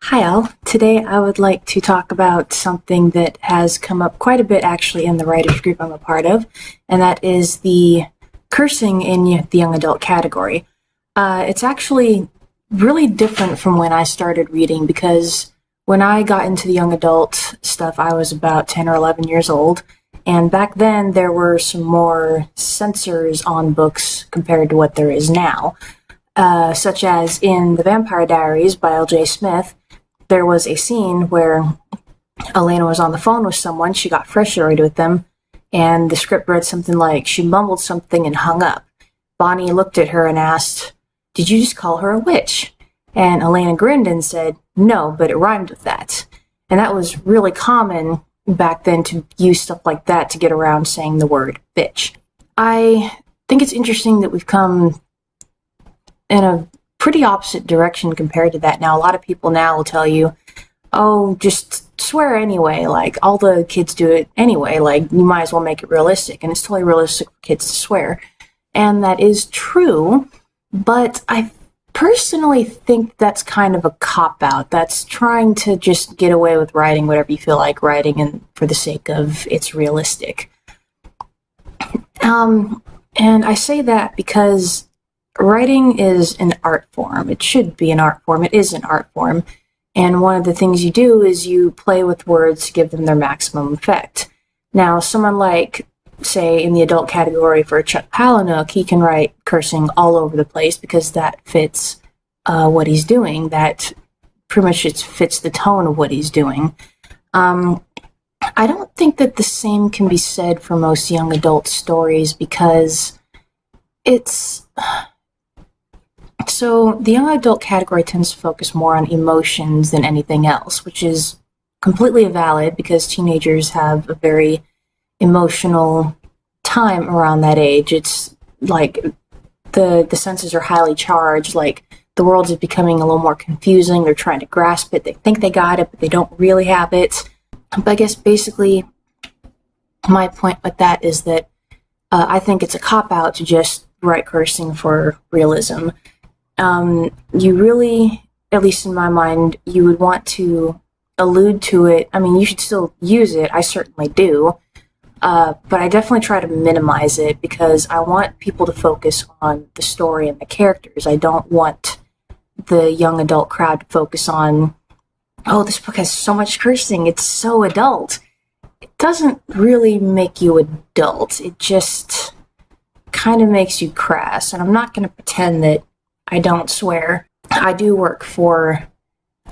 Hi, Al. Today I would like to talk about something that has come up quite a bit actually in the writers group I'm a part of, and that is the cursing in the young adult category. It's actually really different from when I started reading because when I got into the young adult stuff, I was about 10 or 11 years old, and back then there were some more censors on books compared to what there is now. Such as in The Vampire Diaries by L.J. Smith, there was a scene where Elena was on the phone with someone, she got frustrated with them, and the script read something like, she mumbled something and hung up. Bonnie looked at her and asked, "Did you just call her a witch?" And Elena grinned and said, "No, but it rhymed with that." And that was really common back then to use stuff like that to get around saying the word bitch. I think it's interesting that we've come in a pretty opposite direction compared to that now. A lot of people now will tell you, oh, just swear anyway, like all the kids do it anyway, like you might as well make it realistic, and it's totally realistic for kids to swear. And that is true, but I personally think that's kind of a cop-out. That's trying to just get away with writing whatever you feel like writing and for the sake of it's realistic. And I say that because writing is an art form. It should be an art form. It is an art form. And one of the things you do is you play with words to give them their maximum effect. Now, someone like, say, in the adult category for Chuck Palahniuk, he can write cursing all over the place because that fits what he's doing. That pretty much just fits the tone of what he's doing. I don't think that the same can be said for most young adult stories because it's... So the young adult category tends to focus more on emotions than anything else, which is completely valid because teenagers have a very emotional time around that age. It's like the senses are highly charged, like the world is becoming a little more confusing. They're trying to grasp it. They think they got it, but they don't really have it. But I guess basically my point with that is that I think it's a cop-out to just write cursing for realism. You really, at least in my mind, you would want to allude to it. I mean, you should still use it. I certainly do. But I definitely try to minimize it because I want people to focus on the story and the characters. I don't want the young adult crowd to focus on, oh, this book has so much cursing. It's so adult. It doesn't really make you adult. It just kind of makes you crass. And I'm not going to pretend that I don't swear. I do work for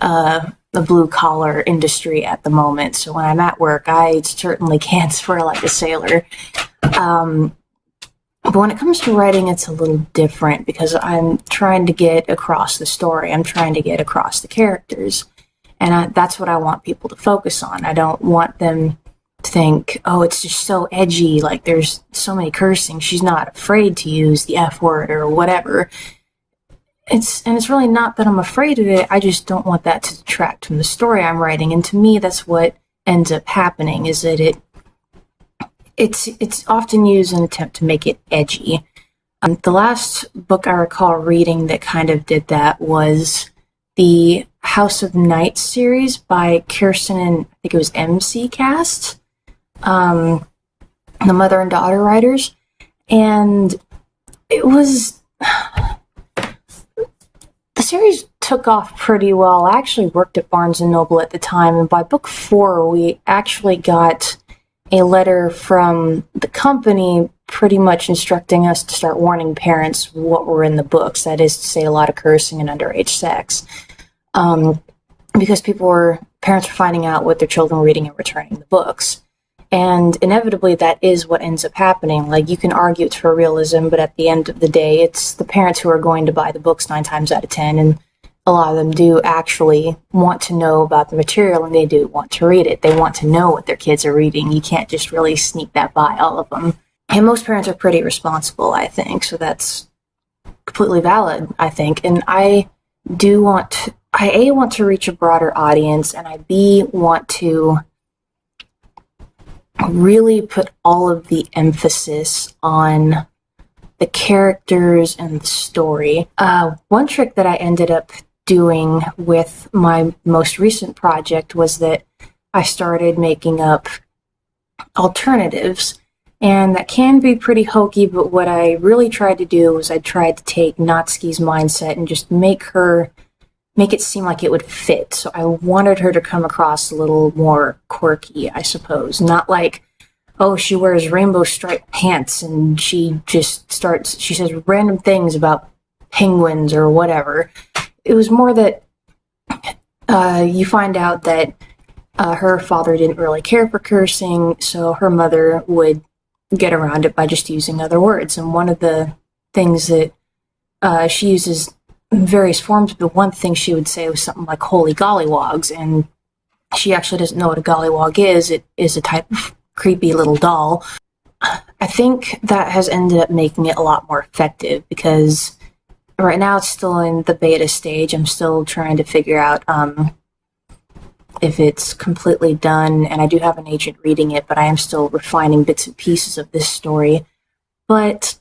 the blue-collar industry at the moment, so when I'm at work, I certainly can't swear like a sailor. But when it comes to writing, it's a little different because I'm trying to get across the story. I'm trying to get across the characters, and that's what I want people to focus on. I don't want them to think, oh, it's just so edgy, like there's so many cursing, she's not afraid to use the F word or whatever. It's really not that I'm afraid of it, I just don't want that to detract from the story I'm writing, and to me that's what ends up happening, is that it's often used in an attempt to make it edgy. The last book I recall reading that kind of did that was the House of Night series by Kirsten and I think it was MC Cast, the mother and daughter writers, and it was... The series took off pretty well. I actually worked at Barnes & Noble at the time, and by book 4, we actually got a letter from the company pretty much instructing us to start warning parents what were in the books. That is to say, a lot of cursing and underage sex. Because parents were finding out what their children were reading and returning the books. And inevitably, that is what ends up happening. Like, you can argue it's for realism, but at the end of the day, it's the parents who are going to buy the books 9 times out of 10, and a lot of them do actually want to know about the material, and they do want to read it. They want to know what their kids are reading. You can't just really sneak that by all of them. And most parents are pretty responsible, I think, so that's completely valid, I think. And I A, want to reach a broader audience, and I B, want to really put all of the emphasis on the characters and the story. One trick that I ended up doing with my most recent project was that I started making up alternatives. And that can be pretty hokey, but what I really tried to do was I tried to take Natsuki's mindset and just make it seem like it would fit. So I wanted her to come across a little more quirky, I suppose. Not like, oh, she wears rainbow striped pants and she says random things about penguins or whatever. It was more that you find out that her father didn't really care for cursing, so her mother would get around it by just using other words. And one of the things that she uses in various forms, but one thing she would say was something like holy gollywogs, and she actually doesn't know what a gollywog is. It is a type of creepy little doll. I think that has ended up making it a lot more effective because right now it's still in the beta stage. I'm still trying to figure out if it's completely done, and I do have an agent reading it, but I am still refining bits and pieces of this story. But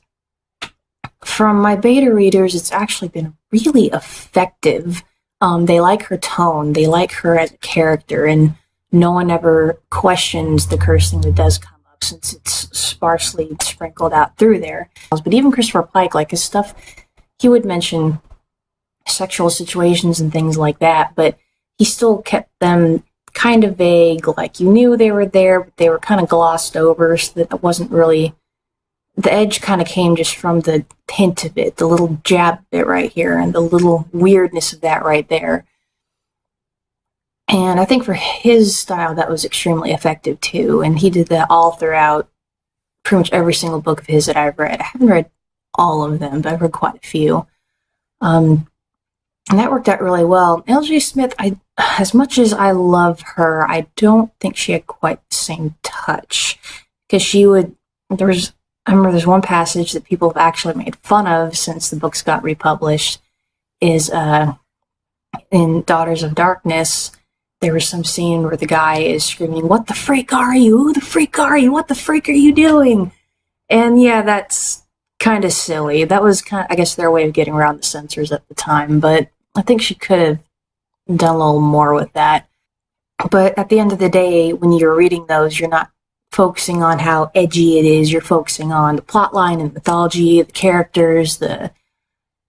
from my beta readers, it's actually been really effective. They like her tone, they like her as a character, and no one ever questions the cursing that does come up since it's sparsely sprinkled out through there. But even Christopher Pike, like his stuff, he would mention sexual situations and things like that, but he still kept them kind of vague, like you knew they were there, but they were kind of glossed over, so that it wasn't really, the edge kind of came just from the hint of it, the little jab bit right here, and the little weirdness of that right there. And I think for his style, that was extremely effective too, and he did that all throughout pretty much every single book of his that I've read. I haven't read all of them, but I've read quite a few. And that worked out really well. L.J. Smith, as much as I love her, I don't think she had quite the same touch. Because I remember there's one passage that people have actually made fun of since the books got republished, is in Daughters of Darkness, there was some scene where the guy is screaming, "What the freak are you? Who the freak are you? What the freak are you doing?" And yeah, that's kind of silly. That was I guess, their way of getting around the censors at the time, but I think she could have done a little more with that. But at the end of the day, when you're reading those, you're not focusing on how edgy it is. You're focusing on the plotline and mythology, the characters, the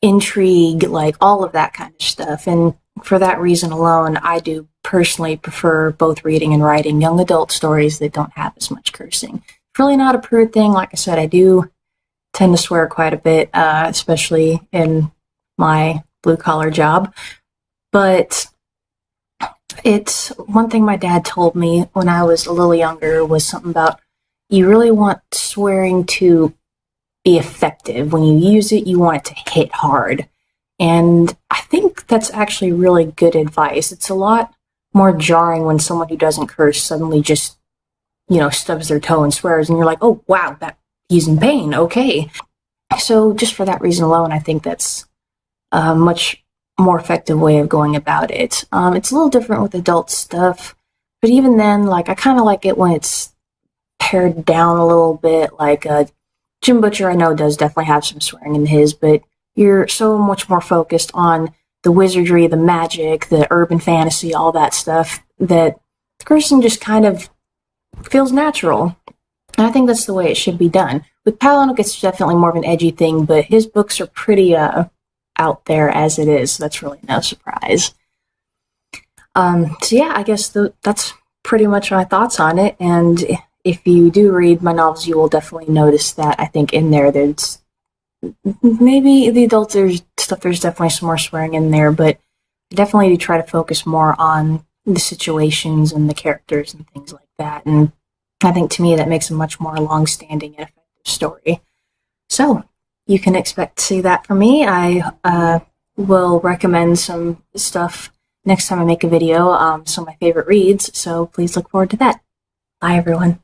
intrigue, like all of that kind of stuff. And for that reason alone, I do personally prefer both reading and writing young adult stories that don't have as much cursing. It's really not a prude thing. Like I said, I do tend to swear quite a bit, especially in my blue-collar job. But it's one thing my dad told me when I was a little younger was something about you really want swearing to be effective. When you use it, you want it to hit hard. And I think that's actually really good advice. It's a lot more jarring when someone who doesn't curse suddenly just, stubs their toe and swears, and you're like, oh, wow, he's in pain, okay. So just for that reason alone, I think that's a much more effective way of going about it. It's a little different with adult stuff, but even then, I kind of like it when it's pared down a little bit. Like Jim Butcher, I know, does definitely have some swearing in his, but you're so much more focused on the wizardry, the magic, the urban fantasy, all that stuff, that the cursing just kind of feels natural. And I think that's the way it should be done. With Palahniuk, it's definitely more of an edgy thing, but his books are pretty out there as it is, so that's really no surprise. So yeah, I guess that's pretty much my thoughts on it, and if you do read my novels, you will definitely notice that I think in there's maybe the adult stuff, there's definitely some more swearing in there, but I definitely do try to focus more on the situations and the characters and things like that, and I think to me that makes a much more long-standing and effective story. So you can expect to see that from me. I will recommend some stuff next time I make a video, some of my favorite reads, so please look forward to that. Bye, everyone.